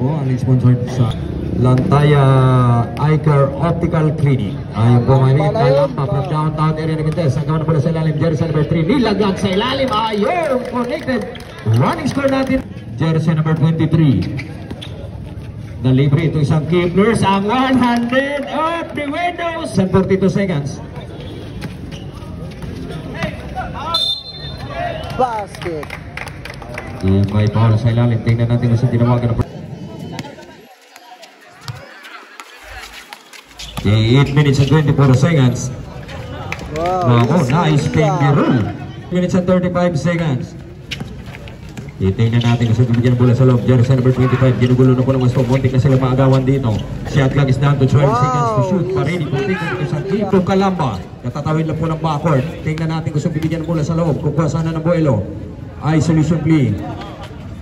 po ang sponsor sa Lantaya Eye Care Optical Clinic. Ayun po mga liit na lampa from downtown area ng Quintes. Ang gawin po na sa ilalim, jersey number 3. Nilaglag sa ilalim. Ayun, connected. Running score natin. Jersey number 23. Delivery ito isang keepers. Ang 100 of the windows. 42 seconds. Basket. May foul sa ilalim. Tingnan natin kung saan tinawagan na 8 minutes and 24 seconds. Wow. Nice finger rule. 8 minutes and 35 seconds. Titingnan natin kung saan bibigyan bola sa loob. Jersey number 25. Ginugulo na po ng Westport. Muntik na sila maagawan dito. Shot clock is down to 12 seconds to shoot. Parini po tingnan ko sa Kiko Calamba. Natatawid lang po ng backward. Tingnan natin kung saan bibigyan bola sa loob. Kukuha sana ng Buelo. Isolation play.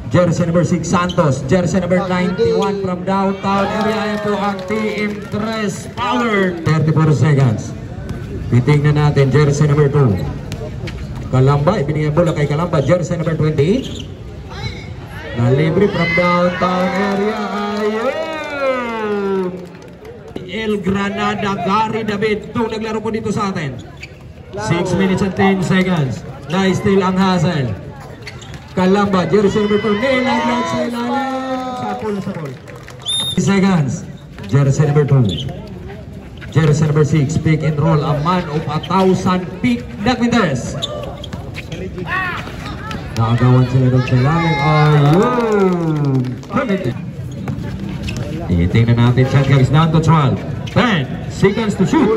Jersey number 6 Santos. Jersey number 91 from downtown area. Ayan po ang Team 3 Power. 34 seconds. Titingnan natin jersey number 2 Calamba. Ibinigyan bola kay Calamba. Jersey number 28. Nalibre from downtown area. Ayun! El Granada, Gary David. Itong naglaro po dito sa atin. 6 minutes and 10 seconds. Nice steal ang Hazel. Calamba, jersey number 2. Nilaglag sa ilalim. Sapol na sapol. 3 seconds. Jersey number 2. Jersey number 6. Pick and roll. A man of 1,000 pick. Nagwintes. Nakagawan sila doon sa ilalim. Ayun! Titingnan natin. Shot clock is down to 12. 10 seconds to shoot.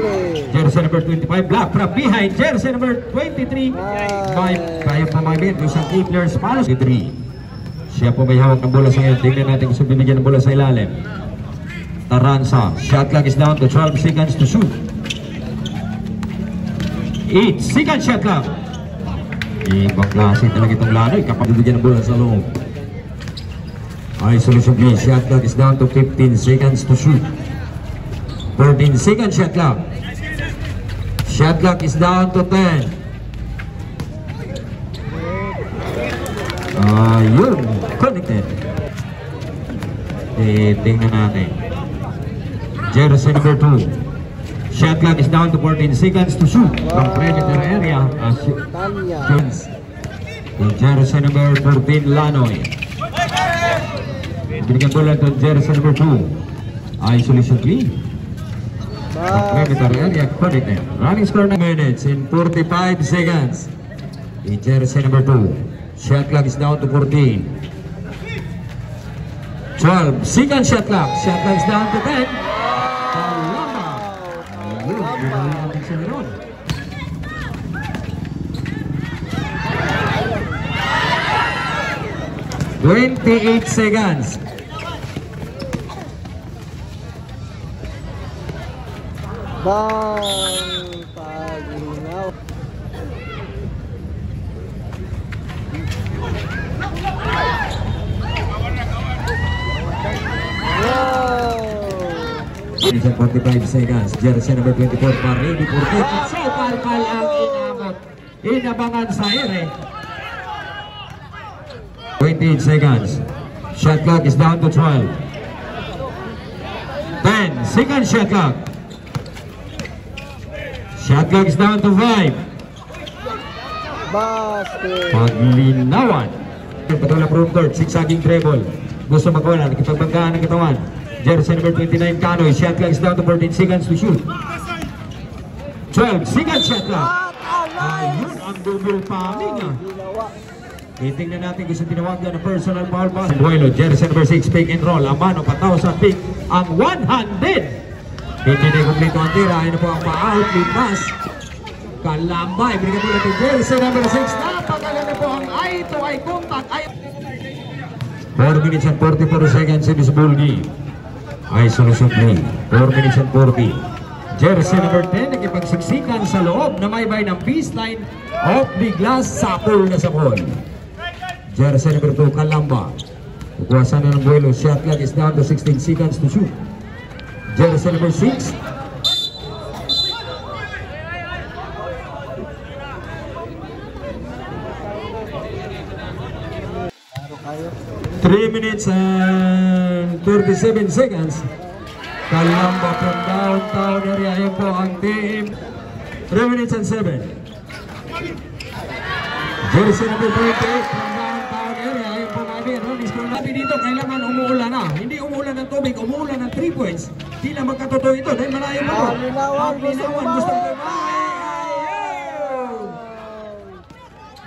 Jersey number 25. Block from behind. Jersey number 23. Kaya pa mag-bit. Isang key players. Palos 3. Siya po may hawak ng bola sa ngayon. Tingnan natin kung bibigyan ng bola sa ilalim. Taransa. Shot clock is down to 12 seconds to shoot. 8 seconds shot clock. Ibang klase talaga itong lanoy kapag bibigyan ng bola sa loob. Isolation play. Shot clock is down to 15 seconds to shoot. 14 seconds shot clock. Shot clock is down to 10. Ayun, connected. Tingnan natin. Jersey number 2. Shot clock is down to 14 seconds to shoot from perimeter area. Jersey number 14, Lanoy. Binigyan bola to jersey number 2. Isolation play. From perimeter area, connected. Running score na minutes in 45 seconds. Jersey number 2. Shot clock is down to 14. 12 second shot clock. Shot clock is down to 10. Wow. 28 seconds. Bang paglinaw. Wow. 45 seconds. Jersey number 24 Parini Portet. So Parpal ang inabot. Inabangan sa ere. 28 seconds. Shot clock is down to 12. 10 second shot clock. Shot clock is down to 5. Basket. Paglinawan. Patulang room court. Sigsaging treble. Gusto magwala. Nakipagbanggaan ng katawan. Jersey number 29 Canoy. Shot clock is down to 14 seconds to shoot. 12 second shot clock. Ayun ang double palming. Titingnan natin kung sa tinawagan ng personal foul pass. Buelo, jersey number 6, pick and roll. Ang man o 1,000 pick. Ang 100. Hindi na kumplito ang tira. Ayun po ang pa-out pass. Calamba. Ibigay mo natin jersey number 6. Napakaganda po ang eye to eye contact. 4 minutes and 44 seconds in this ball game. Isolation play. 4 minutes and 40. Jersey number 10. Nakipagsiksikan sa loob na may bay ng baseline of the glass. Sapol na sa ball. Jersey number 2, Calamba. Kukuhasan na ng Buelo. Shot clock is down to 16 seconds to shoot. Jersey number 6. 3 minutes and 37 seconds. Kalamba from downtown area. Ayan po ang team. 3 minutes and 7. Jersey number 28 from downtown area. Ayan po namin. Running score natin dito. Kailangan umuulan na. Hindi umuulan ng tubig. Umuulan ng 3 points. Di na magkatotoo ito. Dahil malayo mo ito. Linawan, Gusto mo.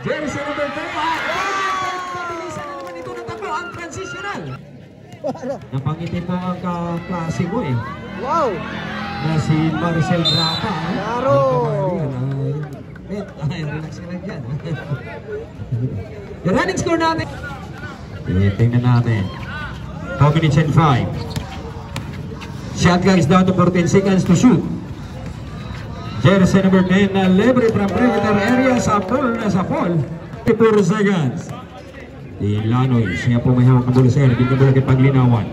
Jersey number 28. Mabilisan na naman ito na takbo. Ang transitional. Napangiti po ang kaklase mo eh. Wow! Na si Maricel Grapa. Klaro! Relax ka lang dyan. Yung running score natin. Tingnan natin. 2 minutes and 5. Shot clock is down to 14 seconds to shoot. Jersey number 10 na libre from perimeter area sa pool na sa fall. 4 seconds. Lanoy, siya po may hawak ng bola sa air. Bigyan bola kay Paglinawan.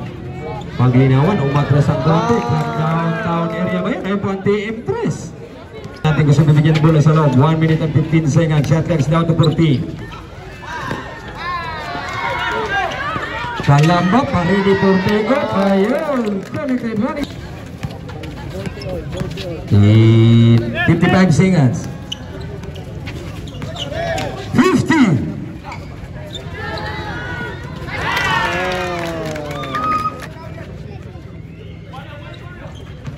Paglinawan, umatras ang konti. From downtown area ba yan? Ayun po ang TM3. Natin gusto bibigyan ng bola sa loob. 1 minute and 15 seconds. Shot clock is down to 14. Kalamba, Paridi Portego. Ayun. Connected running. 55 seconds. 50.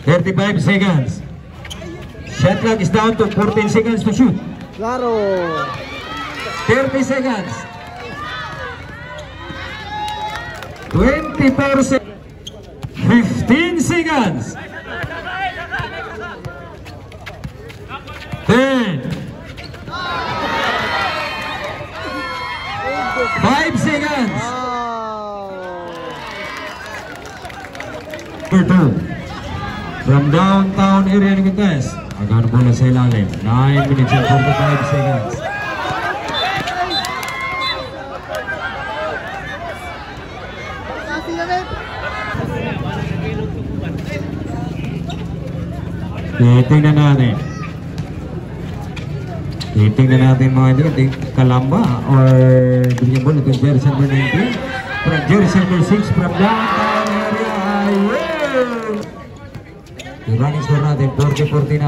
35 seconds. Shot clock is down to 14 seconds to shoot. Klaro! 30 seconds. 24 seconds. 15 seconds. 10. 5 seconds. Wow! 2. From downtown area ng contest. Agano bola sa ilalim. 9 minutes and 45 seconds. Tingnan natin. Tingnan natin mga dyan. Kalamba or bigyan bola itong jersey number 19. From jersey number 6 from downtown area. Ayun! Yung running score natin, 40-49.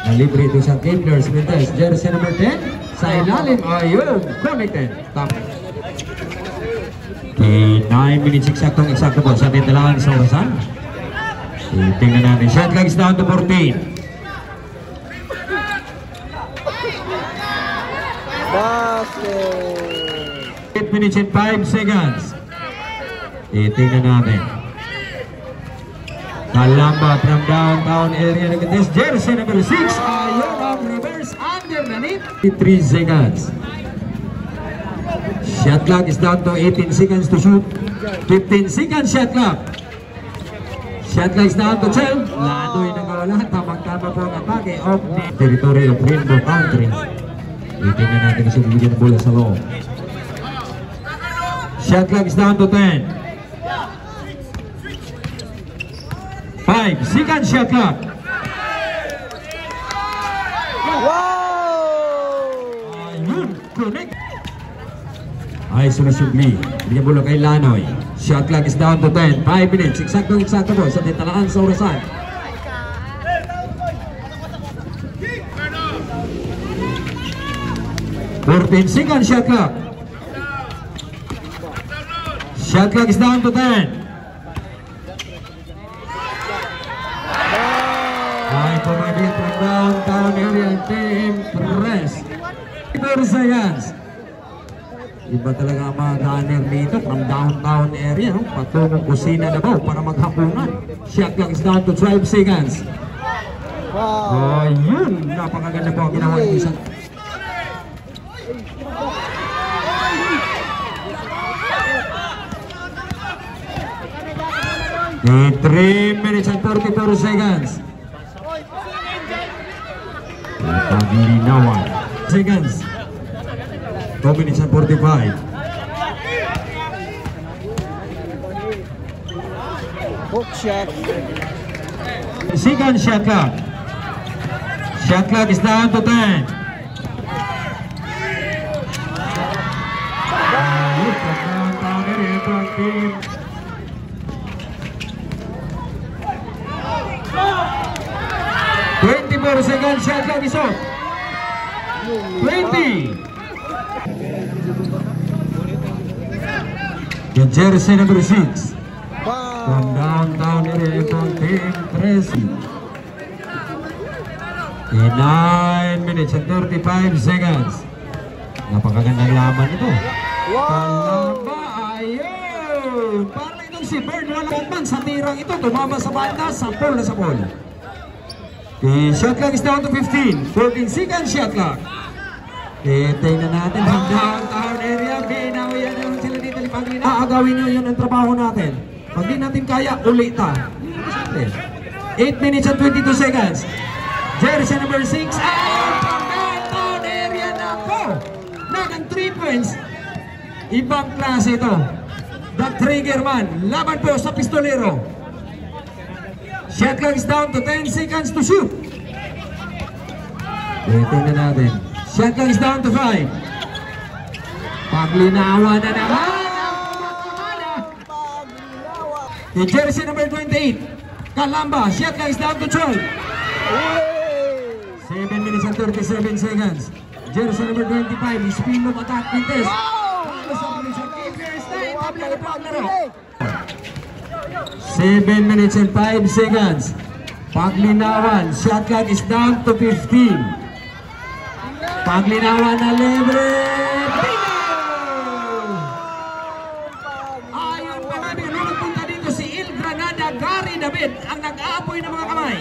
Nalibre ito sa Kindler Smithers. Jersey number 10. Sa ilalim, ayun, connected. Top. Okay, 9 minutes eksakto po. Sa atin talagang sa orasan. Tingnan natin. Shot clock is down to 14. Basket! 8 minutes and 5 seconds. Tingnan natin. Kalamba from downtown area ng contest. Jersey number 6. Ayun ang reverse underneath. 3 seconds. Shot clock is down to 18 seconds to shoot. 15 seconds shot clock. Shot clock is down to 12. Ladoy na kawala. Tamang-tama po ang atake of the territory of Rainbow Country. Tingnan natin kasi bibigyan ng bola sa loob. Shot clock is down to 10. 5 seconds shot clock. Wow! Ayun, connect. Ay, sumusubli. Bigyan bola kay Lanoy. Shot clock is down to 10. 5 minutes. Eksakto po. Sa titalaan sa orasan. $14 seconds shot clock. Shot clock is down to 10. Ay, pumabit from downtown area team press. 4 seconds. Iba talaga ang mga gunner dito from downtown area. Patungong kusina na ba para maghapunan. Shot clock is down to 12 seconds. Wow! Ayun, napakaganda po ang ginawa ng isang. In 3 minutes and 44 seconds. Paglinawan. Seconds. 2 minutes and 45. Hook shot. Second shot clock. Shot clock is down to 10. isang team. "24 seconds, shot clock is off. 20. Yung jersey number 6 from Foul. downtown area itong Team Tracy. In 9 minutes and 35 seconds. Napakagandang laban ito. Wow. Kalamba, ayun! Parang itong si Bird, walang man sa tirang ito. Tumama sa banda, sampol na sapol. The shot clock is down to 15. 14 seconds shot clock. Tingnan natin ang downtown area. Binawian naman sila dito. Aagawin nyo yun ang trabaho natin. Pag di natin kaya, ulita. 8 minutes and 22 seconds. Jersey number 6. Ayun! From downtown area na ako. Nagang 3 points. Ibang klase ito. The trigger man. Laban po sa pistolero. Shot clock is down to 10 seconds to shoot. Tingnan natin. Shot clock is down to 5. Paglinawa na naman. The jersey number 28. Kalamba. Shot clock is down to 12. 7 minutes and 37 seconds. Jersey number 25. Spin of attack contest. Para sa commission. Keepers time. Tabla na paglaro. 7 minutes and 5 seconds. Paglinawan. Shot clock is down to 15. Paglinawan na libre. Bingo! Ayon pa namin. Nagpunta dito si Il Granada Gary David ang nag-aapoy ng mga kamay.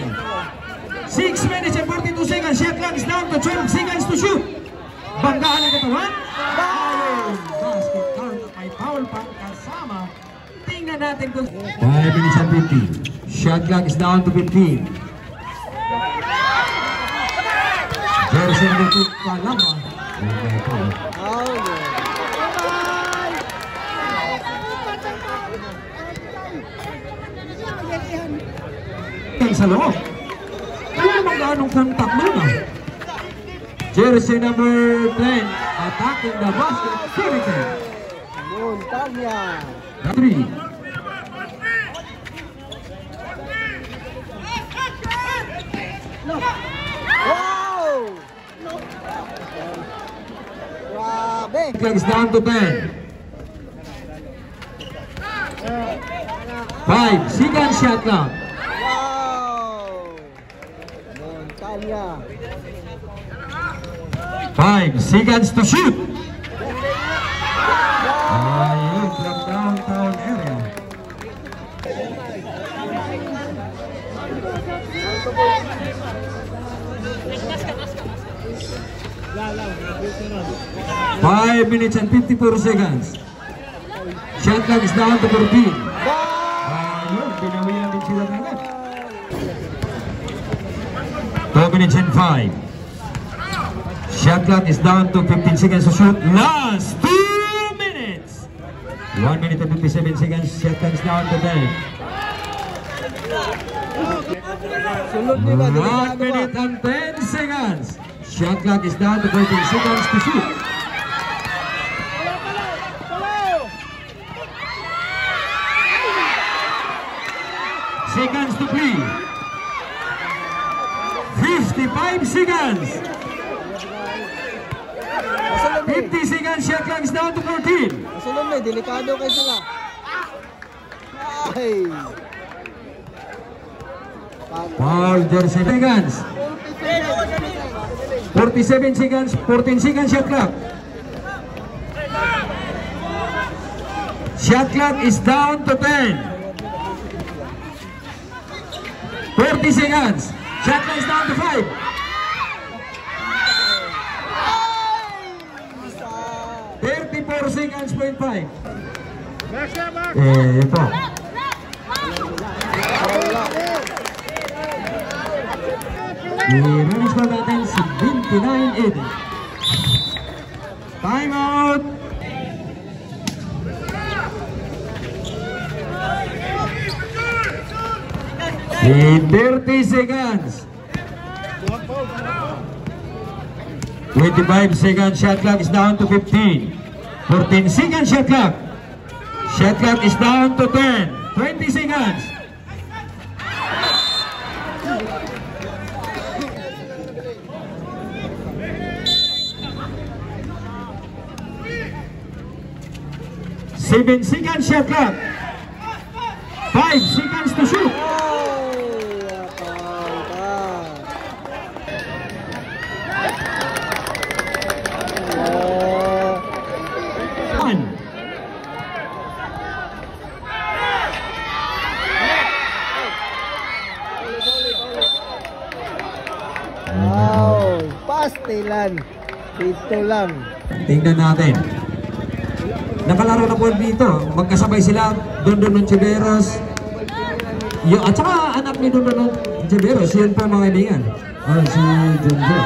6 minutes and 42 seconds. Shot clock is down to 12 seconds to shoot. Banggaan ang katawan. Ayun. Basket count at may foul pa kasama. Tingnan natin kung 5 minutes and 50. Shot clock is down to 15. Jersey number 2, Kalamba. Foul. Sa loob. Wala namang ganong kontak nun ah. Jersey number 10, attacking the basket. Hurricane. Montaña. 3. Wow! Grabe. Clock is down to 10. 5 seconds shot clock. Wow! Montaña. 5 seconds to shoot. Ayun, from downtown area. Five minutes and 54 seconds. Shot clock is down to 14. Ayun, binawian din sila agad. 2 minutes and 5. Shot clock is down to 15 seconds to shoot. Last 2 minutes. 1 minute and 57 seconds. Shot clock is down to 10. Sunod nila. 1 minute and 10 seconds. Shot clock is down to 14 seconds to shoot. Seconds to play. 55 seconds. 50 seconds. Shot clock is down to 14. Masulong may, delikado kayo sila. Ay! Foul, jersey seconds. 47 seconds, 14 seconds shot clock. Shot clock is down to 10. 40 seconds. Shot clock is down to 5. 34 seconds, point 5. Ito. I-release pa natin si 29-80. Time out! In 30 seconds. 25 seconds shot clock is down to 15. 14 seconds shot clock. Shot clock is down to 10. 20 seconds. Seven seconds shot clock. 5 seconds to shoot. One. Wow, pastilan. Dito lang. Tingnan natin. Nakalaro na po dito. Magkasabay sila. Dondon Chiveros. At saka anak ni Dondon Chiveros. Yun po mga kaibigan. Si Jonjo.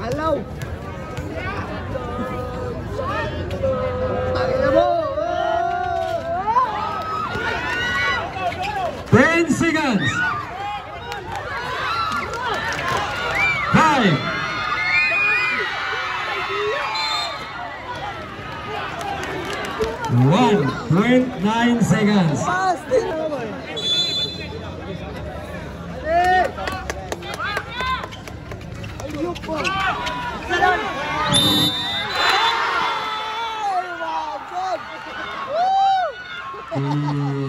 Alaw. Tangina mo. 10 seconds. 5. 1.9 seconds. Pastilan mo. Ayun po. Ay, my God. Woo!